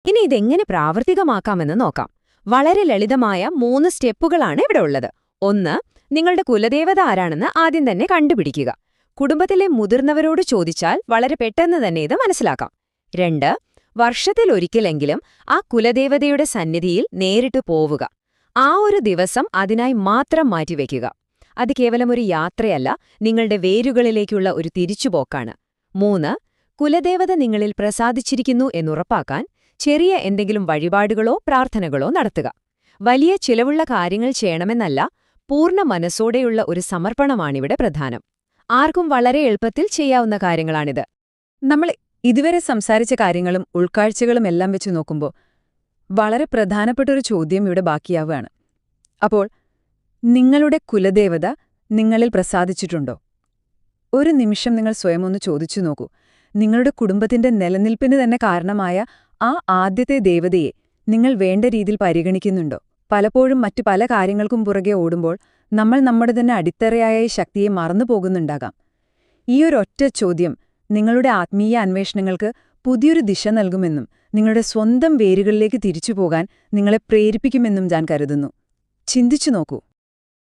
ഇനി ഇതെങ്ങനെ പ്രാവർത്തികമാക്കാമെന്ന് നോക്കാം. വളരെ ലളിതമായ 3 സ്റ്റെപ്പുകളാണ് ഇവിടെ ഉള്ളത്. 1. നിങ്ങളുടെ കുലദേവത ആരാണെന്ന് ആദ്യം തന്നെ കണ്ടുപിടിക്കുക. കുടുംബത്തിലെ മുതിർന്നവരോട് ചോദിച്ചാൽ വളരെ പെട്ടെന്ന് തന്നെ ഇത് മനസ്സിലാക്കാം. 2. വർഷത്തിലൊരിക്കലെങ്കിലും ആ കുലദേവതയുടെ സന്നിധിയിൽ നേരിട്ട് പോവുക. ആ ഒരു ദിവസം അതിനായി മാത്രം മാറ്റിവെക്കുക. അത് കേവലം ഒരു യാത്രയല്ല, നിങ്ങളുടെ വേരുകളിലേക്കുള്ള ഒരു തിരിച്ചുപോക്കാണ്. 3. കുലദേവത നിങ്ങളിൽ പ്രസാദിച്ചിരിക്കുന്നു എന്നുറപ്പാക്കാൻ ചെറിയ എന്തെങ്കിലും വഴിപാടുകളോ പ്രാർത്ഥനകളോ നടത്തുക. വലിയ ചിലവുള്ള കാര്യങ്ങൾ ചെയ്യണമെന്നല്ല, പൂർണ്ണ മനസ്സോടെയുള്ള ഒരു സമർപ്പണമാണിവിടെ പ്രധാനം. ആർക്കും വളരെ എളുപ്പത്തിൽ ചെയ്യാവുന്ന കാര്യങ്ങളാണിത്. നമ്മൾ ഇതുവരെ സംസാരിച്ച കാര്യങ്ങളും ഉൾക്കാഴ്ചകളും എല്ലാം വെച്ച് നോക്കുമ്പോൾ വളരെ പ്രധാനപ്പെട്ടൊരു ചോദ്യം ഇവിടെ ബാക്കിയാവുകയാണ്. അപ്പോൾ നിങ്ങളുടെ കുലദേവത നിങ്ങളിൽ പ്രസാദിച്ചിട്ടുണ്ടോ? ഒരു നിമിഷം നിങ്ങൾ സ്വയം ഒന്ന് ചോദിച്ചു നോക്കൂ. നിങ്ങളുടെ കുടുംബത്തിന്റെ നിലനിൽപ്പിന് തന്നെ കാരണമായ ആ ആദ്യത്തെ ദേവതയെ നിങ്ങൾ വേണ്ട രീതിയിൽ പരിഗണിക്കുന്നുണ്ടോ? പലപ്പോഴും മറ്റു പല കാര്യങ്ങൾക്കും പുറകെ ഓടുമ്പോൾ നമ്മൾ നമ്മുടെ തന്നെ അടിത്തറയായ ഈ ശക്തിയെ മറന്നുപോകുന്നുണ്ടാകാം. ഈയൊരൊറ്റ ചോദ്യം നിങ്ങളുടെ ആത്മീയ അന്വേഷണങ്ങൾക്ക് പുതിയൊരു ദിശ നൽകുമെന്നും നിങ്ങളുടെ സ്വന്തം വേരുകളിലേക്ക് തിരിച്ചുപോകാൻ നിങ്ങളെ പ്രേരിപ്പിക്കുമെന്നും ഞാൻ കരുതുന്നു. ചിന്തിച്ചു നോക്കൂ.